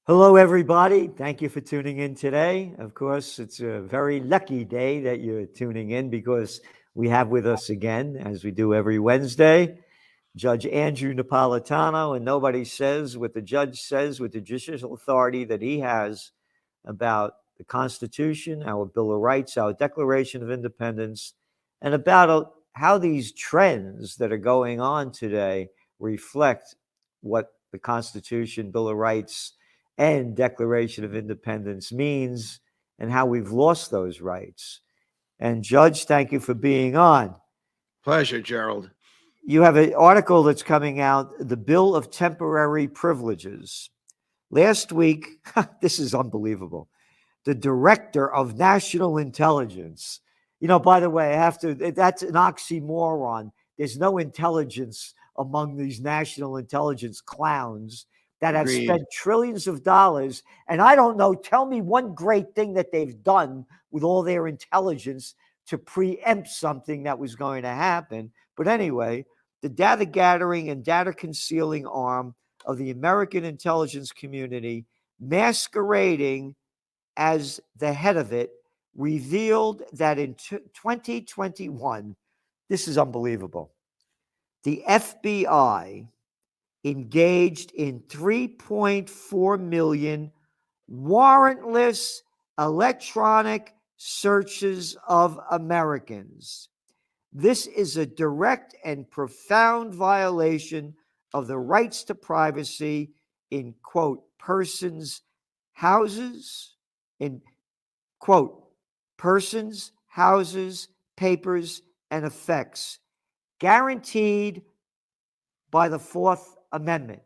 Hello, everybody. Thank you for tuning in today. Of course, it's a very lucky day that you're tuning in because we have with us again, as we do every Wednesday, Judge Andrew Napolitano. And nobody says what the judge says with the judicial authority that he has about the Constitution, our Bill of Rights, our Declaration of Independence, and about how these trends that are going on today reflect what the Constitution, Bill of Rights, and Declaration of Independence means and how we've lost those rights. And Judge, thank you for being on. Pleasure, Gerald. You have an article that's coming out, The Bill of Temporary Privileges. Last week, this is unbelievable, the Director of National Intelligence. By the way, that's an oxymoron. There's no intelligence among these national intelligence clowns that have spent trillions of dollars. And I don't know, tell me one great thing that they've done with all their intelligence to preempt something that was going to happen. But anyway, the data gathering and data concealing arm of the American intelligence community, masquerading as the head of it, revealed that in 2021, this is unbelievable, the FBI engaged in 3.4 million warrantless electronic searches of Americans. This is a direct and profound violation of the rights to privacy in, quote, persons' houses, in, quote, persons, houses, papers, and effects, guaranteed by the Fourth Amendment.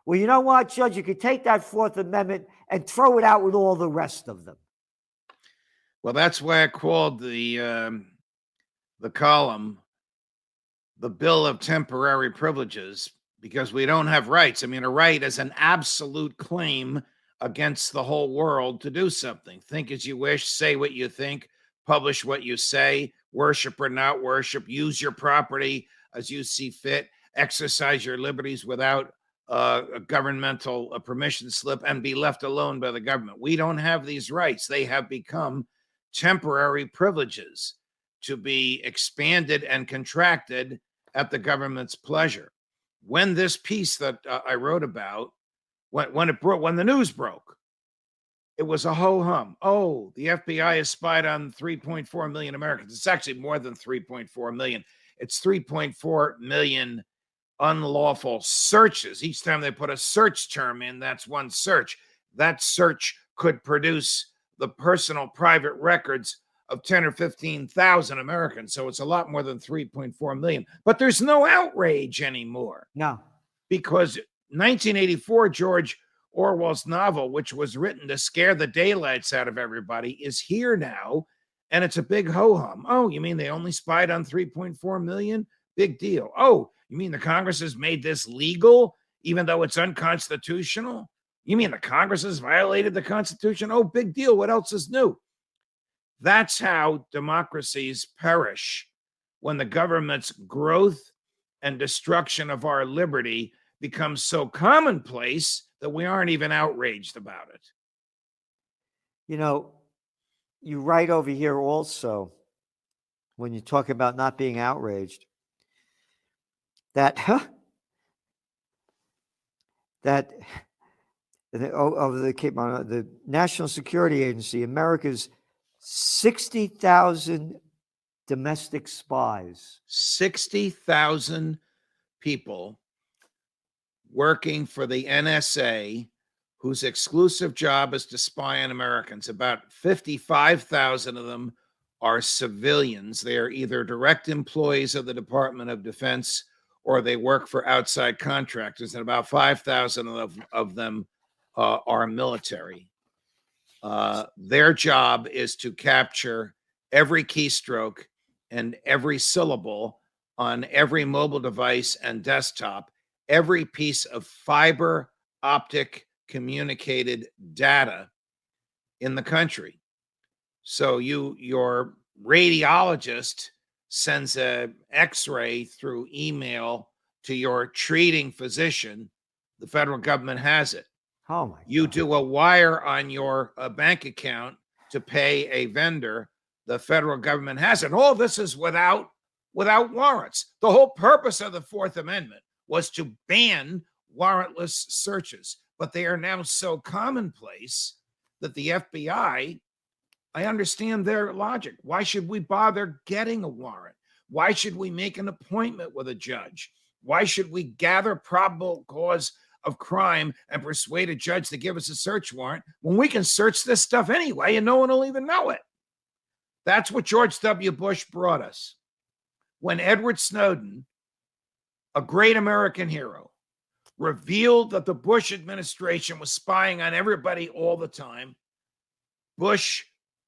Well, you know what, Judge? You could take that Fourth Amendment and throw it out with all the rest of them. Well, that's why I called the column "The Bill of Temporary Privileges," because we don't have rights. I mean, a right is an absolute claim against the whole world to do something. Think as you wish, say what you think, publish what you say, worship or not worship, use your property as you see fit, exercise your liberties without a governmental permission slip, and be left alone by the government. We don't have these rights. They have become temporary privileges to be expanded and contracted at the government's pleasure. When this piece that I wrote about, when the news broke, it was a ho-hum. Oh, the FBI has spied on 3.4 million Americans. It's actually more than 3.4 million. It's 3.4 million unlawful searches. Each time they put a search term in, that's one search. That search could produce the personal private records of 10 or 15,000 Americans. So it's a lot more than 3.4 million. But there's no outrage anymore. No. Because 1984, George Orwell's novel, which was written to scare the daylights out of everybody, is here now. And it's a big ho-hum. Oh, you mean they only spied on 3.4 million? Big deal. Oh, you mean the Congress has made this legal, even though it's unconstitutional? You mean the Congress has violated the Constitution? Oh, big deal. What else is new? That's how democracies perish, when the government's growth and destruction of our liberty becomes so commonplace that we aren't even outraged about it. You write over here also, when you talk about not being outraged, that the National Security Agency, America's 60,000 domestic spies. 60,000 people working for the NSA whose exclusive job is to spy on Americans. About 55,000 of them are civilians. They are either direct employees of the Department of Defense or they work for outside contractors, and about 5,000 of them are military. Their job is to capture every keystroke and every syllable on every mobile device and desktop, every piece of fiber optic communicated data in the country. So your radiologist sends a x-ray through email to your treating physician. The federal government has it. Oh my You God. do a wire on your bank account to pay a vendor. The federal government has it. All this is without warrants. The whole purpose of the Fourth Amendment was to ban warrantless searches, but they are now so commonplace that the FBI, I understand their logic. Why should we bother getting a warrant? Why should we make an appointment with a judge? Why should we gather probable cause of crime and persuade a judge to give us a search warrant when we can search this stuff anyway and no one will even know it? That's what George W. Bush brought us. When Edward Snowden, a great American hero, revealed that the Bush administration was spying on everybody all the time, Bush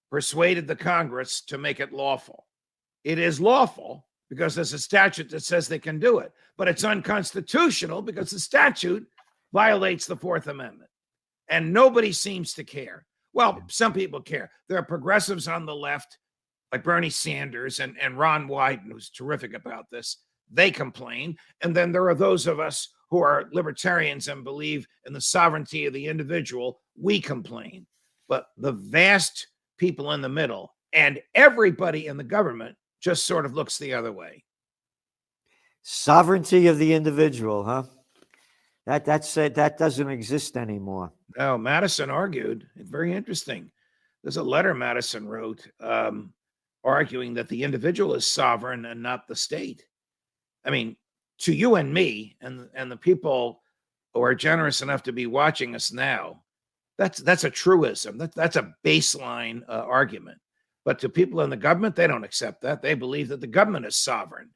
persuaded the Congress to make it lawful. It is lawful because there's a statute that says they can do it, but it's unconstitutional because the statute violates the Fourth Amendment. And nobody seems to care. Well, some people care. There are progressives on the left, like Bernie Sanders and Ron Wyden, who's terrific about this. They complain. And then there are those of us who are libertarians and believe in the sovereignty of the individual. We complain. But the vast people in the middle and everybody in the government just sort of looks the other way. Sovereignty of the individual, huh? That's it. That doesn't exist anymore. No, Madison argued, very interesting. There's a letter Madison wrote arguing that the individual is sovereign and not the state. I mean, to you and me and the people who are generous enough to be watching us now, that's a truism. That's a baseline argument. But to people in the government, they don't accept that. They believe that the government is sovereign.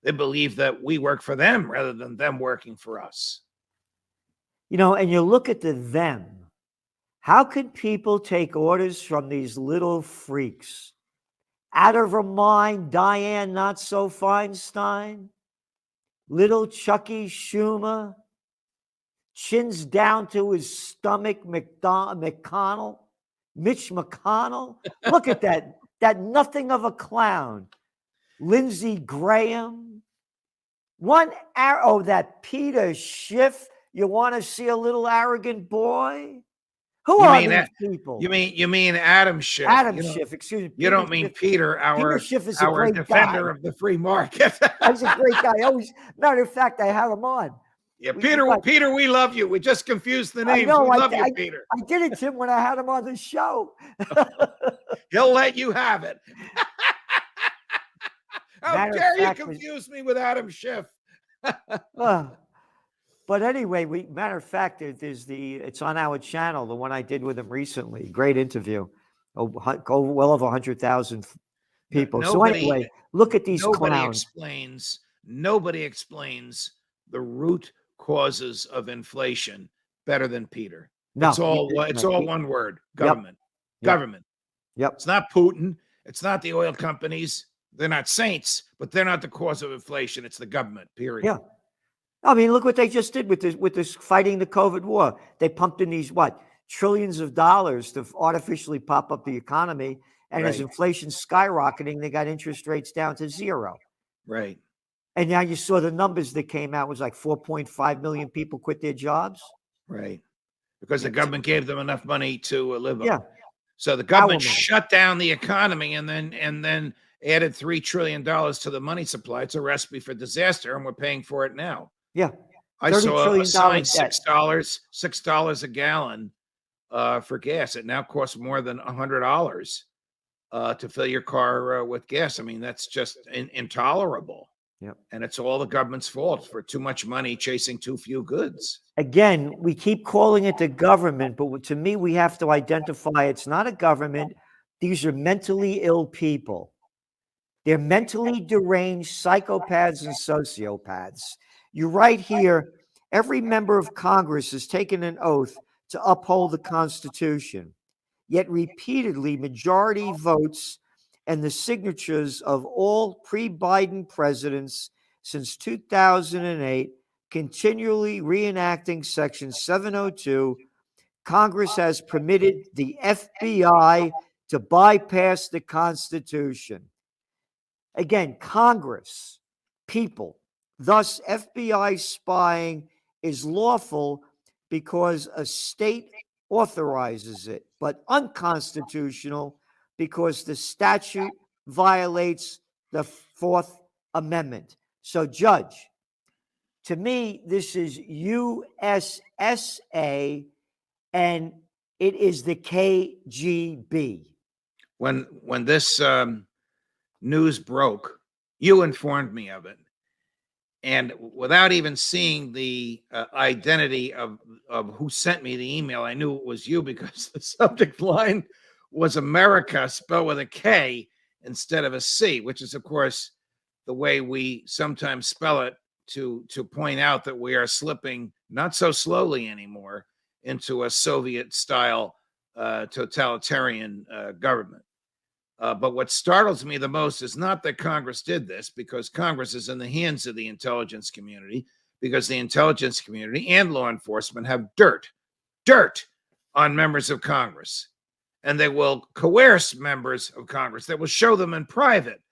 They believe that we work for them rather than them working for us. You know, and you look at the them. How could people take orders from these little freaks? Out of her mind, Diane Not So Feinstein, little Chucky Schumer, chins down to his stomach, McConnell, Mitch McConnell. Look at that nothing of a clown. Lindsey Graham. One arrow, that Peter Schiff. You want to see a little arrogant boy? Who are these people? You mean Adam Schiff? Adam Schiff, excuse me. You don't mean Peter, our Schiff is a our great defender guy. of the free market. He's a great guy. Always, matter of fact, I had him on. Yeah, Peter, we love you. We just confused the names. I know, we love you, Peter. I did it, Tim, when I had him on the show. He'll let you have it. How dare you confuse me with Adam Schiff? But anyway, matter of fact, it's on our channel, the one I did with him recently. Great interview. Well over 100,000 people. So anyway, look at these clowns. Nobody explains the root causes of inflation better than Peter. No, it's all one word: government. Yep. Government. Yep. It's not Putin. It's not the oil companies. They're not saints, but they're not the cause of inflation. It's the government. Period. Yeah. I mean, look what they just did with this fighting the COVID war. They pumped in these trillions of dollars to artificially pop up the economy, and as inflation's skyrocketing, they got interest rates down to zero. Right. And now you saw the numbers that came out was like 4.5 million people quit their jobs. Right. Because the government gave them enough money to live on. Yeah. So the government shut down the economy and then added $3 trillion to the money supply. It's a recipe for disaster, and we're paying for it now. Yeah. I saw a sign $6 a gallon for gas. It now costs more than $100 to fill your car with gas. I mean, that's just intolerable. Yep. And it's all the government's fault for too much money chasing too few goods. Again, we keep calling it the government, but to me, we have to identify it's not a government. These are mentally ill people. They're mentally deranged psychopaths and sociopaths. You right here, every member of Congress has taken an oath to uphold the Constitution, yet repeatedly majority votes and the signatures of all pre-Biden presidents since 2008 continually reenacting Section 702. Congress has permitted the FBI to bypass the Constitution. Again, Congress, people. Thus, FBI spying is lawful because a state authorizes it, but unconstitutional because the statute violates the Fourth Amendment. So, Judge, to me, this is USSA and it is the KGB. When this news broke, you informed me of it. And without even seeing the identity of who sent me the email, I knew it was you because the subject line was America spelled with a K instead of a C, which is, of course, the way we sometimes spell it to point out that we are slipping, not so slowly anymore, into a Soviet-style totalitarian government. But what startles me the most is not that Congress did this, because Congress is in the hands of the intelligence community, because the intelligence community and law enforcement have dirt on members of Congress. And they will coerce members of Congress. They will show them in private